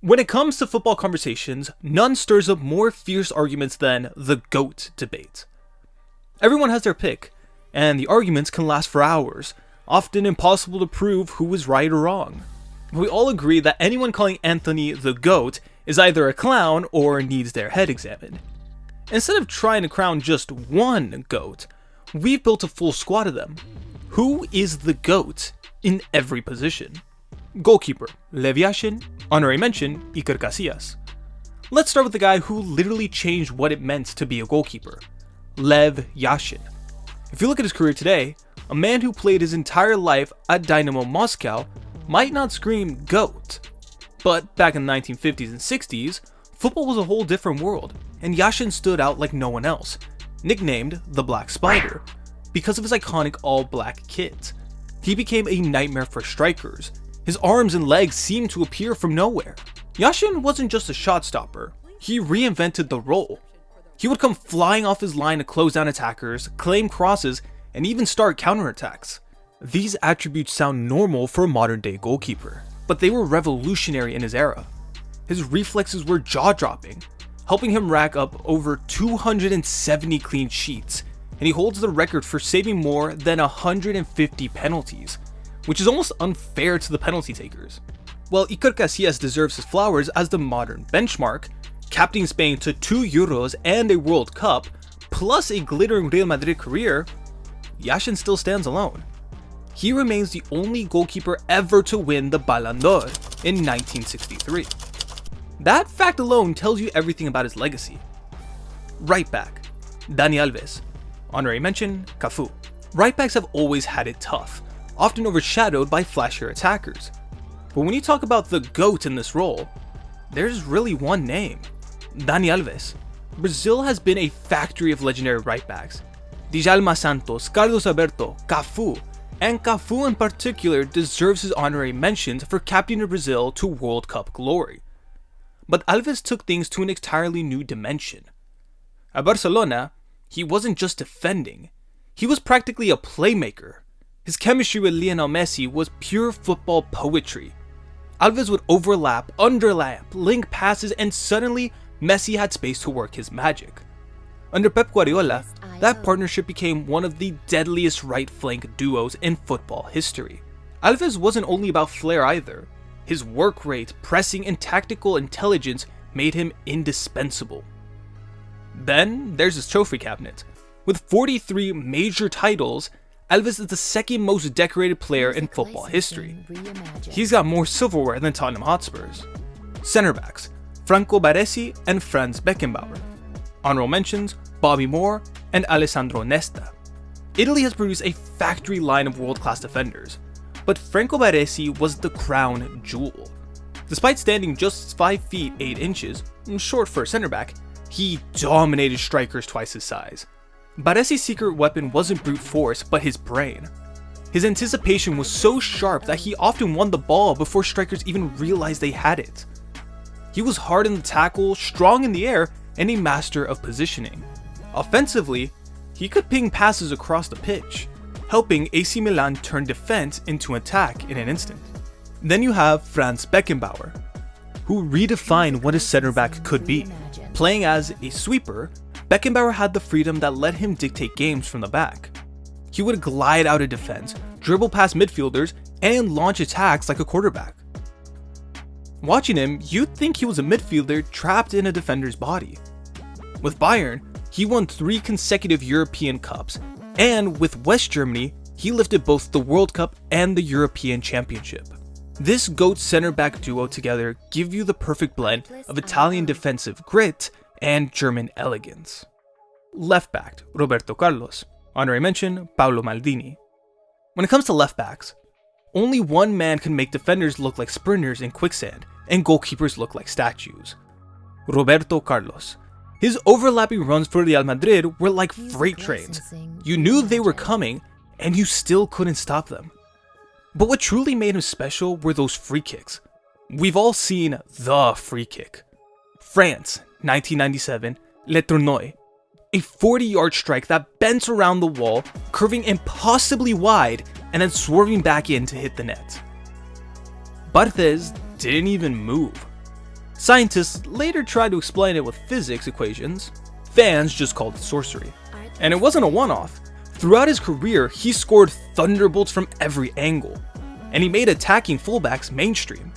When it comes to football conversations, none stirs up more fierce arguments than the GOAT debate. Everyone has their pick, and the arguments can last for hours, often impossible to prove who is right or wrong. We all agree that anyone calling Anthony the GOAT is either a clown or needs their head examined. Instead of trying to crown just one GOAT, we've built a full squad of them. Who is the GOAT in every position? Goalkeeper, Lev Yashin, honorary mention, Iker Casillas. Let's start with the guy who literally changed what it meant to be a goalkeeper, Lev Yashin. If you look at his career today, a man who played his entire life at Dynamo Moscow might not scream GOAT. But back in the 1950s and 60s, football was a whole different world, and Yashin stood out like no one else, nicknamed the Black Spider, because of his iconic all-black kit. He became a nightmare for strikers. His arms and legs seemed to appear from nowhere. Yashin wasn't just a shot stopper, he reinvented the role. He would come flying off his line to close down attackers, claim crosses, and even start counterattacks. These attributes sound normal for a modern day goalkeeper, but they were revolutionary in his era. His reflexes were jaw-dropping, helping him rack up over 270 clean sheets, and he holds the record for saving more than 150 penalties, which is almost unfair to the penalty takers. While Iker Casillas deserves his flowers as the modern benchmark, captaining Spain to 2 Euros and a World Cup, plus a glittering Real Madrid career, Yashin still stands alone. He remains the only goalkeeper ever to win the Ballon d'Or in 1963. That fact alone tells you everything about his legacy. Right back, Dani Alves. Honorary mention, Cafu. Right backs have always had it tough, often overshadowed by flashier attackers. But when you talk about the GOAT in this role, there's really one name, Dani Alves. Brazil has been a factory of legendary right backs. Djalma Santos, Carlos Alberto, Cafu, and Cafu in particular deserves his honorary mentions for captaining Brazil to World Cup glory. But Alves took things to an entirely new dimension. At Barcelona, he wasn't just defending, he was practically a playmaker. His chemistry with Lionel Messi was pure football poetry. Alves would overlap, underlap, link passes, and suddenly Messi had space to work his magic. Under Pep Guardiola, that partnership became one of the deadliest right flank duos in football history. Alves wasn't only about flair either. His work rate, pressing, and tactical intelligence made him indispensable. Then there's his trophy cabinet. With 43 major titles, Alves is the second most decorated player in football history. He's got more silverware than Tottenham Hotspurs. Center backs, Franco Baresi and Franz Beckenbauer. Honorable mentions, Bobby Moore and Alessandro Nesta. Italy has produced a factory line of world-class defenders, but Franco Baresi was the crown jewel. Despite standing just 5 feet 8 inches, short for a center back, he dominated strikers twice his size. Baresi's secret weapon wasn't brute force, but his brain. His anticipation was so sharp that he often won the ball before strikers even realized they had it. He was hard in the tackle, strong in the air, and a master of positioning. Offensively, he could ping passes across the pitch, helping AC Milan turn defense into attack in an instant. Then you have Franz Beckenbauer, who redefined what a center back could be. Playing as a sweeper, Beckenbauer had the freedom that let him dictate games from the back. He would glide out of defense, dribble past midfielders, and launch attacks like a quarterback. Watching him, you'd think he was a midfielder trapped in a defender's body. With Bayern, he won 3 consecutive European Cups, and with West Germany, he lifted both the World Cup and the European Championship. This GOAT center-back duo together give you the perfect blend of Italian defensive grit and German elegance. Left back, Roberto Carlos. Honorary mention, Paolo Maldini. When it comes to left backs, only one man can make defenders look like sprinters in quicksand and goalkeepers look like statues. Roberto Carlos. His overlapping runs for Real Madrid were like freight trains. You knew they were coming, and you still couldn't stop them. But what truly made him special were those free kicks. We've all seen the free kick. France, 1997, Le Tournoi. A 40-yard strike that bent around the wall, curving impossibly wide, and then swerving back in to hit the net. Barthez didn't even move. Scientists later tried to explain it with physics equations. Fans just called it sorcery. And it wasn't a one-off. Throughout his career, he scored thunderbolts from every angle, and he made attacking fullbacks mainstream.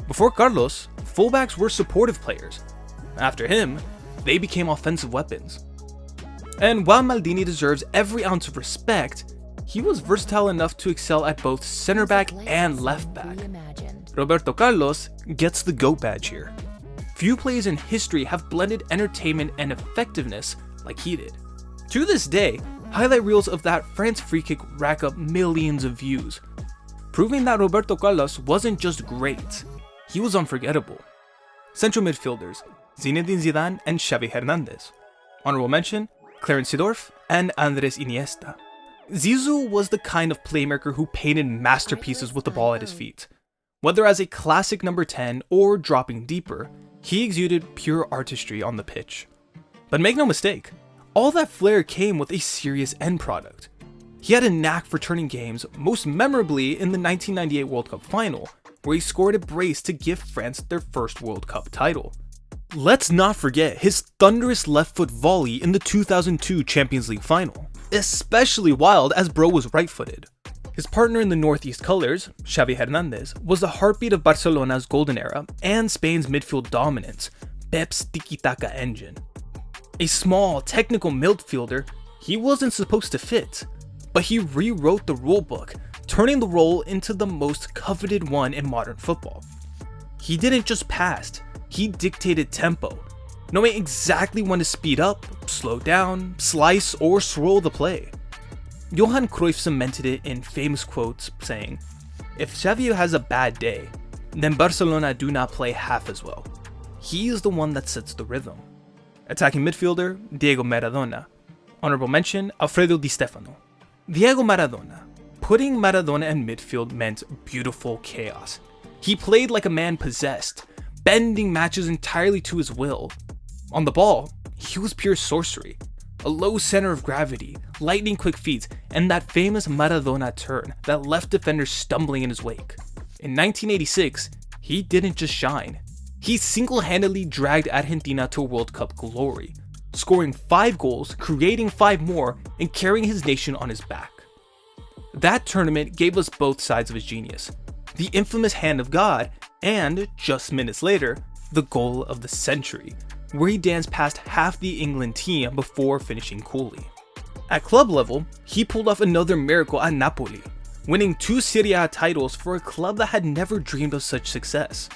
Before Carlos, fullbacks were supportive players. After him, they became offensive weapons. And while Maldini deserves every ounce of respect, he was versatile enough to excel at both center back and left back. Roberto Carlos gets the GOAT badge here. Few players in history have blended entertainment and effectiveness like he did. To this day, highlight reels of that France free kick rack up millions of views, proving that Roberto Carlos wasn't just great, he was unforgettable. Central midfielders, Zinedine Zidane and Xavi Hernandez. Honorable mention, Clarence Seedorf and Andres Iniesta. Zizou was the kind of playmaker who painted masterpieces with the ball at his feet. Whether as a classic number 10 or dropping deeper, he exuded pure artistry on the pitch. But make no mistake, all that flair came with a serious end product. He had a knack for turning games, most memorably in the 1998 World Cup final, where he scored a brace to give France their first World Cup title. Let's not forget his thunderous left foot volley in the 2002 Champions League final, especially wild as bro was right-footed. His partner in the Northeast colors, Xavi Hernandez, was the heartbeat of Barcelona's golden era and Spain's midfield dominance, Pep's tiki-taka engine. A small, technical midfielder, he wasn't supposed to fit, but he rewrote the rulebook, turning the role into the most coveted one in modern football. He didn't just pass, he dictated tempo, knowing exactly when to speed up, slow down, slice, or swirl the play. Johan Cruyff cemented it in famous quotes saying, "If Xavi has a bad day, then Barcelona do not play half as well. He is the one that sets the rhythm." Attacking midfielder, Diego Maradona. Honorable mention, Alfredo Di Stefano. Diego Maradona. Putting Maradona in midfield meant beautiful chaos. He played like a man possessed, bending matches entirely to his will. On the ball, he was pure sorcery. A low center of gravity, lightning quick feet, and that famous Maradona turn that left defenders stumbling in his wake. In 1986, he didn't just shine. He single-handedly dragged Argentina to World Cup glory, scoring 5 goals, creating 5 more, and carrying his nation on his back. That tournament gave us both sides of his genius. The infamous hand of God, and, just minutes later, the goal of the century, where he danced past half the England team before finishing coolly. At club level, he pulled off another miracle at Napoli, winning 2 Serie A titles for a club that had never dreamed of such success.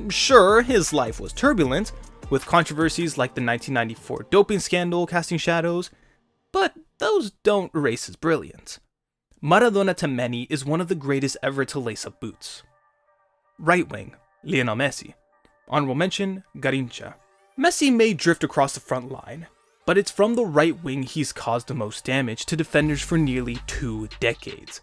Sure, his life was turbulent, with controversies like the 1994 doping scandal casting shadows, but those don't erase his brilliance. Maradona to many is one of the greatest ever to lace up boots. Right wing, Lionel Messi. Honorable mention, Garrincha. Messi may drift across the front line, but it's from the right wing he's caused the most damage to defenders for nearly 2 decades.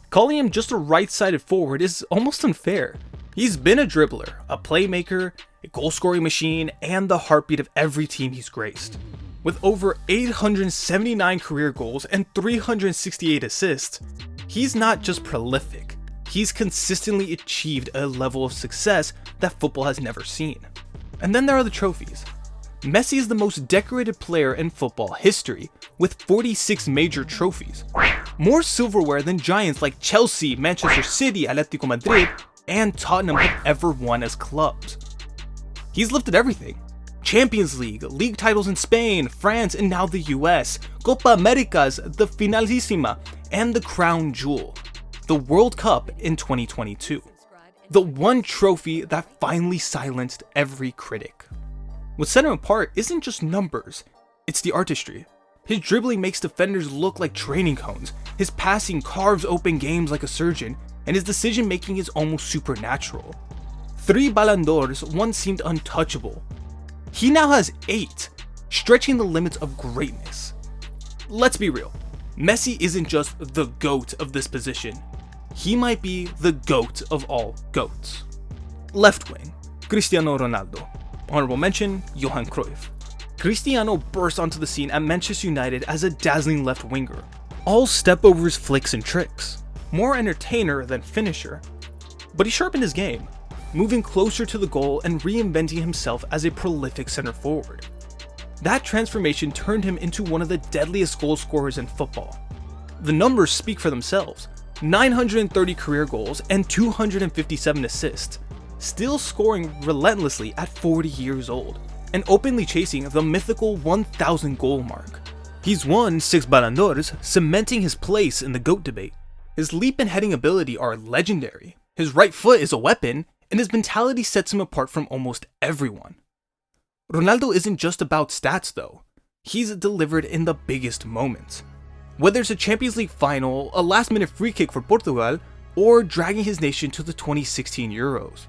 Calling him just a right-sided forward is almost unfair. He's been a dribbler, a playmaker, a goal-scoring machine, and the heartbeat of every team he's graced. With over 879 career goals and 368 assists, he's not just prolific, he's consistently achieved a level of success that football has never seen. And then there are the trophies. Messi is the most decorated player in football history, with 46 major trophies. More silverware than giants like Chelsea, Manchester City, Atletico Madrid, and Tottenham have ever won as clubs. He's lifted everything. Champions League, league titles in Spain, France, and now the US, Copa Americas, the Finalissima, and the crown jewel, the World Cup in 2022. The one trophy that finally silenced every critic. What set him apart isn't just numbers, it's the artistry. His dribbling makes defenders look like training cones, his passing carves open games like a surgeon, and his decision making is almost supernatural. 3 Ballon d'Ors once seemed untouchable. He now has 8, stretching the limits of greatness. Let's be real, Messi isn't just the GOAT of this position. He might be the GOAT of all GOATs. Left wing, Cristiano Ronaldo. Honorable mention, Johan Cruyff. Cristiano burst onto the scene at Manchester United as a dazzling left winger, all stepovers, flicks, and tricks. More entertainer than finisher. But he sharpened his game. moving closer to the goal and reinventing himself as a prolific center forward. That transformation turned him into one of the deadliest goal scorers in football. The numbers speak for themselves: 930 career goals and 257 assists, still scoring relentlessly at 40 years old, and openly chasing the mythical 1,000 goal mark. He's won 6 Ballon d'Ors, cementing his place in the GOAT debate. His leap and heading ability are legendary, his right foot is a weapon, and his mentality sets him apart from almost everyone. Ronaldo isn't just about stats though, he's delivered in the biggest moments. Whether it's a Champions League final, a last-minute free kick for Portugal, or dragging his nation to the 2016 Euros.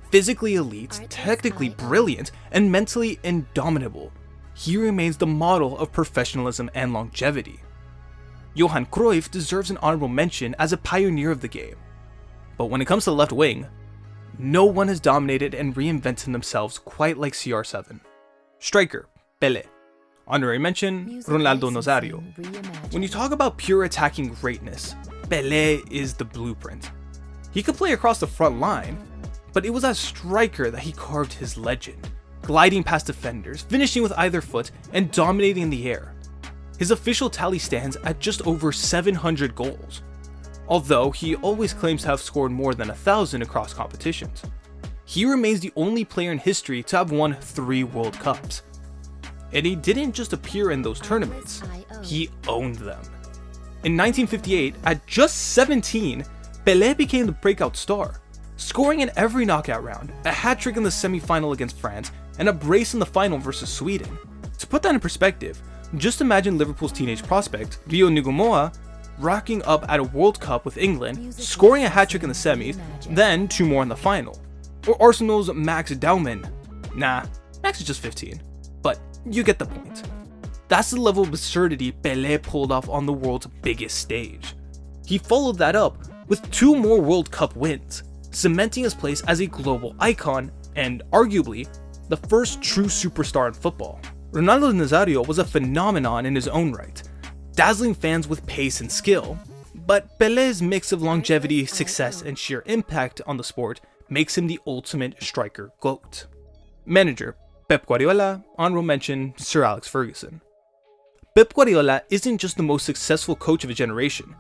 Physically elite, technically brilliant, and mentally indomitable, he remains the model of professionalism and longevity. Johan Cruyff deserves an honorable mention as a pioneer of the game. But when it comes to the left wing, no one has dominated and reinvented themselves quite like CR7. Striker, Pele. Honorary mention, Ronaldo Nazario. When you talk about pure attacking greatness, Pele is the blueprint. He could play across the front line, but it was as striker that he carved his legend, gliding past defenders, finishing with either foot, and dominating the air. His official tally stands at just over 700 goals, although he always claims to have scored more than 1,000 across competitions. He remains the only player in history to have won 3 World Cups. And he didn't just appear in those tournaments, he owned them. In 1958, at just 17, Pele became the breakout star, scoring in every knockout round, a hat-trick in the semi-final against France, and a brace in the final versus Sweden. To put that in perspective, just imagine Liverpool's teenage prospect, Rio Ngumoa, rocking up at a World Cup with England, scoring a hat-trick in the semis, then 2 more in the final. Or Arsenal's Max Daumann. Nah, Max is just 15, but you get the point. That's the level of absurdity Pele pulled off on the world's biggest stage. He followed that up with 2 more World Cup wins, cementing his place as a global icon and, arguably, the first true superstar in football. Ronaldo Nazario was a phenomenon in his own right, dazzling fans with pace and skill, but Pele's mix of longevity, success, and sheer impact on the sport makes him the ultimate striker GOAT. Manager, Pep Guardiola, honorable mention, Sir Alex Ferguson. Pep Guardiola isn't just the most successful coach of a generation,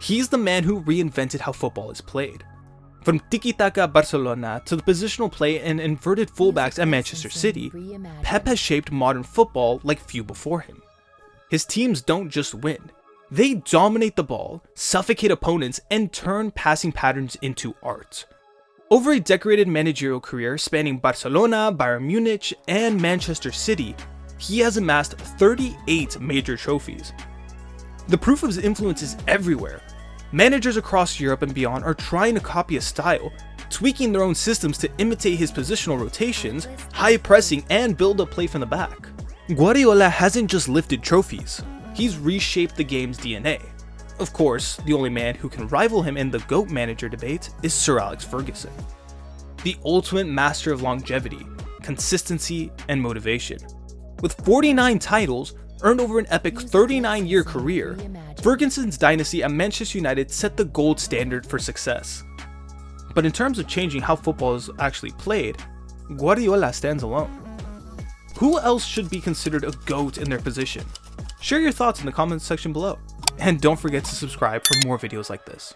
he's the man who reinvented how football is played. From tiki-taka at Barcelona to the positional play and inverted fullbacks at Manchester City, Pep has shaped modern football like few before him. His teams don't just win, they dominate the ball, suffocate opponents, and turn passing patterns into art. Over a decorated managerial career spanning Barcelona, Bayern Munich, and Manchester City, he has amassed 38 major trophies. The proof of his influence is everywhere. Managers across Europe and beyond are trying to copy his style, tweaking their own systems to imitate his positional rotations, high pressing, and build-up play from the back. Guardiola hasn't just lifted trophies, he's reshaped the game's DNA. Of course, the only man who can rival him in the GOAT manager debate is Sir Alex Ferguson, the ultimate master of longevity, consistency, and motivation. With 49 titles, earned over an epic 39-year career, Ferguson's dynasty at Manchester United set the gold standard for success. But in terms of changing how football is actually played, Guardiola stands alone. Who else should be considered a GOAT in their position? Share your thoughts in the comments section below. And don't forget to subscribe for more videos like this.